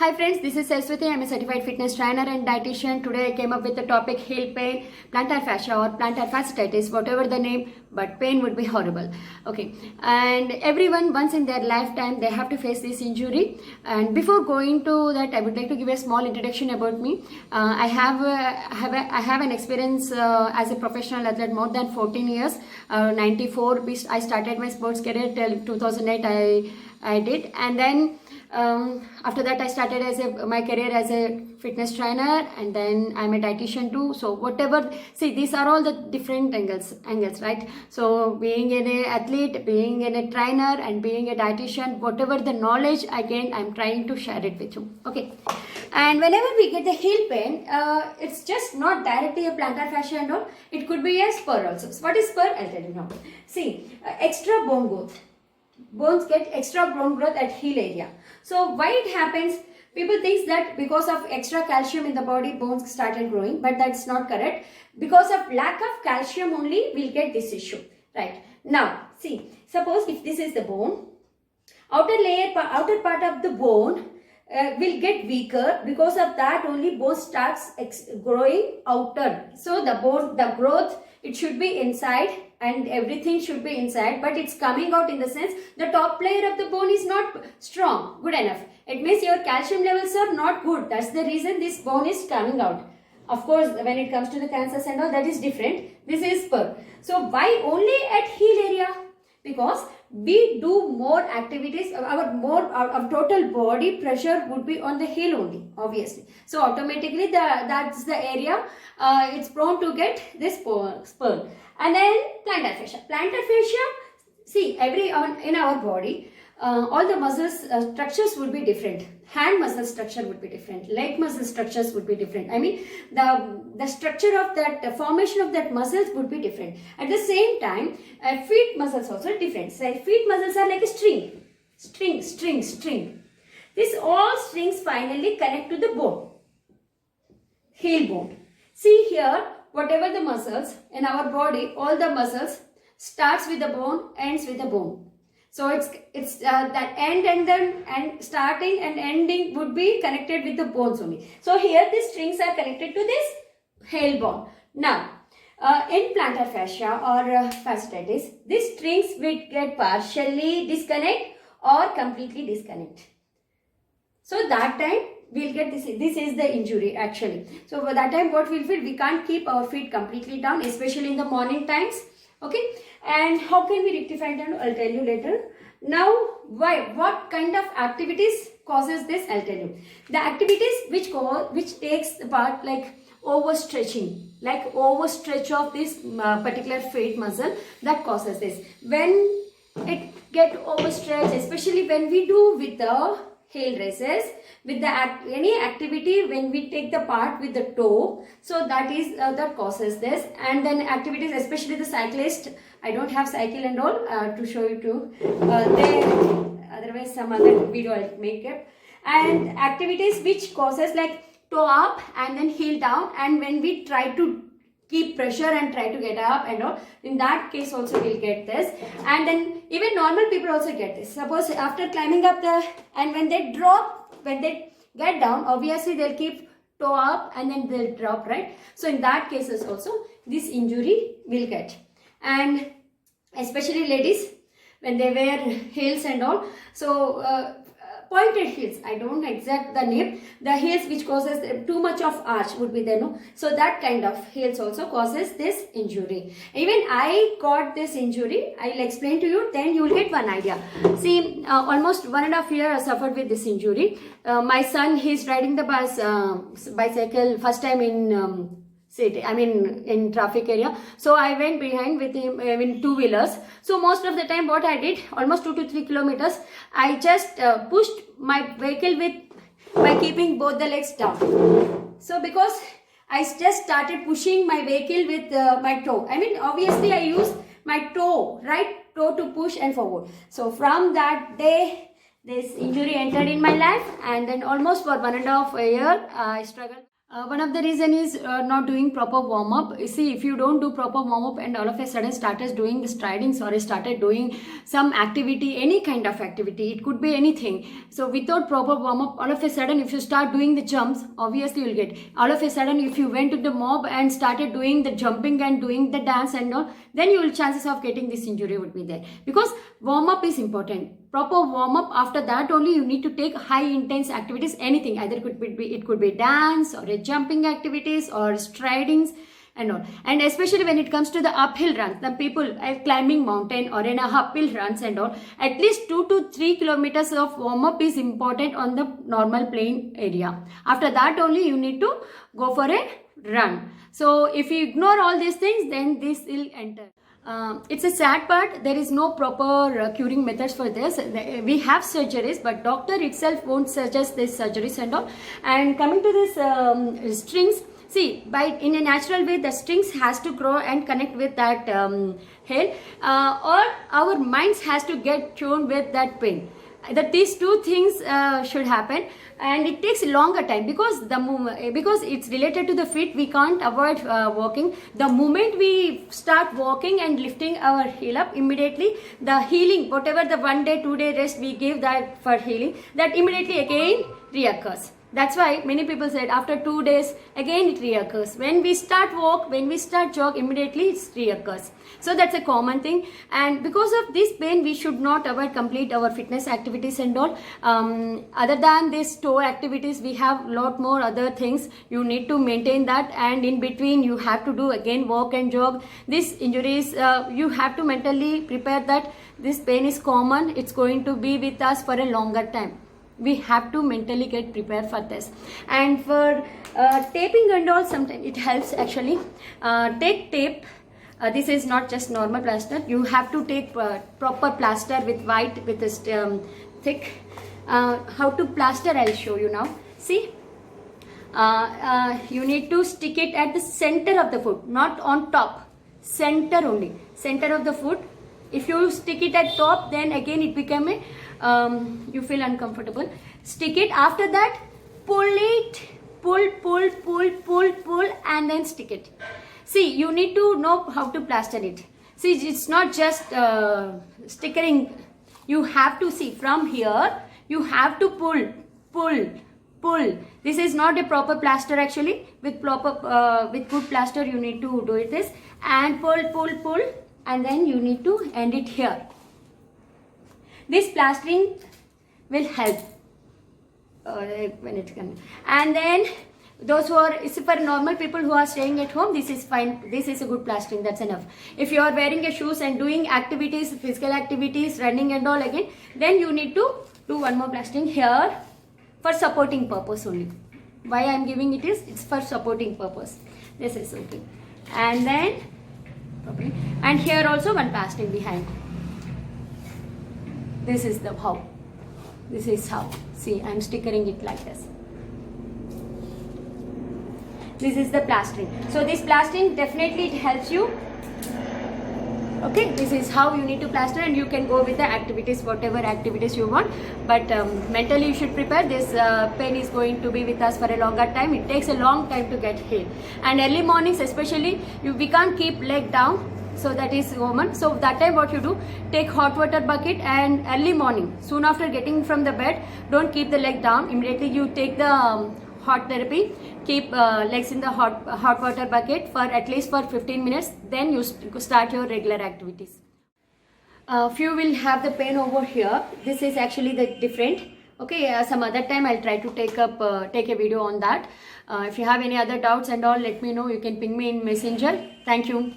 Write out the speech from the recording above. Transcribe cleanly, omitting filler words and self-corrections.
Hi friends, this is Saraswati. I am a certified fitness trainer and dietitian. Today I came up with the topic heel pain, plantar fascia or plantar fasciitis, whatever the name, but pain would be horrible. Okay, and everyone once in their lifetime they have to face this injury. And before going to that, I would like to give a small introduction about me. I have an experience as a professional athlete more than 14 years. 94 I started my sports career till 2008. I did, and then after that I started my career as a fitness trainer, and then I'm a dietitian too. So whatever, see, these are all the different angles, right? So being an athlete, being a trainer, and being a dietitian, whatever the knowledge I gain, I'm trying to share it with you. Okay, and whenever we get the heel pain, it's just not directly a plantar fascia and all. It could be a spur also. So what is spur? I'll tell you now. See, extra bone growth. Bones get extra bone growth at heel area. So why it happens? People think that because of extra calcium in the body, bones started growing, but that's not correct. Because of lack of calcium only, we'll get this issue. Right. Now, see, suppose if this is the bone, outer part of the bone will get weaker. Because of that only bone starts growing outer. So the growth, it should be inside and everything should be inside, but it's coming out in the sense the top layer of the bone is not strong, good enough. It means your calcium levels are not good. That's the reason this bone is coming out. Of course, when it comes to the cancers and all, that is different. This is spur. So why only at heel area? Because we do more activities, our total body pressure would be on the heel only, obviously. So automatically that's the area it's prone to get this spur. And then plantar fascia. Plantar fascia, see, in our body, all the muscles structures would be different. Hand muscle structure would be different. Leg muscle structures would be different. I mean, the structure of that, the formation of that muscles would be different. At the same time, feet muscles also different. So feet muscles are like a string. String. These all strings finally connect to the bone. Heel bone. See here, whatever the muscles in our body, all the muscles starts with the bone, ends with the bone. So it's that end and starting and ending would be connected with the bones only. So here these strings are connected to this heel bone. Now, in plantar fascia or fasciitis, these strings will get partially disconnect or completely disconnect. So that time we'll get this is the injury actually. So for that time what we'll feel, we can't keep our feet completely down, especially in the morning times. Okay, and how can we rectify that? I'll tell you later. Now, what kind of activities causes this? I'll tell you. The activities which takes the part like overstretching, like overstretch of this particular feet muscle, that causes this. When it get overstretched, especially when we do with the heel raises, with any activity when we take the part with the toe, so that causes this. And then activities, especially the cyclist, I don't have cycle and all to show you too. Otherwise some other video I'll make it. And activities which causes like toe up and then heel down, and when we try to keep pressure and try to get up and all, in that case also we'll get this. And then even normal people also get this. Suppose after climbing up and when they get down, obviously they'll keep toe up and then they'll drop, right? So in that cases also this injury will get. And especially ladies, when they wear heels and all, so pointed heels, I don't know exact the name, the heels which causes too much of arch would be there, no? So that kind of heels also causes this injury. Even I got this injury, I'll explain to you, then you will get one idea. See, almost 1.5 years I suffered with this injury. My son, he's riding the bicycle first time in city, I mean in traffic area. So I went behind with him in two-wheelers. So most of the time what I did, almost 2 to 3 kilometers, I just pushed my vehicle by keeping both the legs down. So because I just started pushing my vehicle with my toe. I mean, obviously I use my toe, right toe to push and forward. So from that day, this injury entered in my life, and then almost for 1.5 years I struggled. One of the reason is not doing proper warm up. You see, if you don't do proper warm up and all of a sudden started doing the stridings or started doing some activity, any kind of activity, it could be anything. So without proper warm up, all of a sudden if you start doing the jumps, obviously you'll get. All of a sudden if you went to the mob and started doing the jumping and doing the dance and all, then you will chances of getting this injury would be there, because warm up is important. Proper warm up, after that only you need to take high intense activities, anything, either it could be dance or a jumping activities or stridings and all. And especially when it comes to the uphill runs, the people are climbing mountain or in a uphill runs and all, at least 2 to 3 kilometers of warm up is important on the normal plain area. After that only you need to go for a run. So if you ignore all these things, then this will enter. It's a sad part. There is no proper curing methods for this. We have surgeries, but doctor itself won't suggest these surgeries and all. And coming to this strings, see, in a natural way, the strings has to grow and connect with that hair, or our minds has to get tuned with that pain. That these two things should happen, and it takes a longer time, because because it's related to the feet, we can't avoid walking. The moment we start walking and lifting our heel up, immediately the healing, whatever the 1 day 2 day rest we give that for healing, that immediately again reoccurs. That's why many people said after 2 days again it reoccurs. When we start walk, when we start jog, immediately it reoccurs. So that's a common thing, and because of this pain we should not avoid complete our fitness activities and all. Other than this toe activities, we have lot more other things. You need to maintain that, and in between you have to do again walk and jog. These injuries, you have to mentally prepare that this pain is common, it's going to be with us for a longer time. We have to mentally get prepared for this. And for taping and all, sometimes it helps actually. Take tape. This is not just normal plaster. You have to take proper plaster with white, with this thick. How to plaster, I'll show you now. See, you need to stick it at the center of the foot, not on top. Center only, center of the foot. If you stick it at top, then again it become a you feel uncomfortable. Stick it. After that, pull it, pull, and then stick it. See, you need to know how to plaster it. See, it's not just stickering. You have to see from here. You have to pull. This is not a proper plaster actually. With good plaster, you need to do it this, and pull, and then you need to end it here. This plastering will help when it comes. And then those who are, for normal people who are staying at home, this is fine. This is a good plastering, that's enough. If you are wearing a shoes and doing activities, physical activities, running and all again, then you need to do one more plastering here for supporting purpose only. Why I am giving it is, it's for supporting purpose. This is okay. And then, probably, and here also one plastering behind. This is the how. This is how. See, I am stickering it like this. This is the plastering. So this plastering definitely it helps you. Okay, this is how you need to plaster, and you can go with the activities, whatever activities you want. But mentally you should prepare. This pain is going to be with us for a longer time. It takes a long time to get healed. And early mornings especially, we can't keep leg down. So that is common. So that time what you do, take hot water bucket, and early morning, soon after getting from the bed, don't keep the leg down. Immediately you take the hot therapy, keep legs in the hot water bucket for at least for 15 minutes. Then you start your regular activities. Few will have the pain over here. This is actually the different. Okay, some other time I'll try to take a video on that. If you have any other doubts and all, let me know. You can ping me in Messenger. Thank you.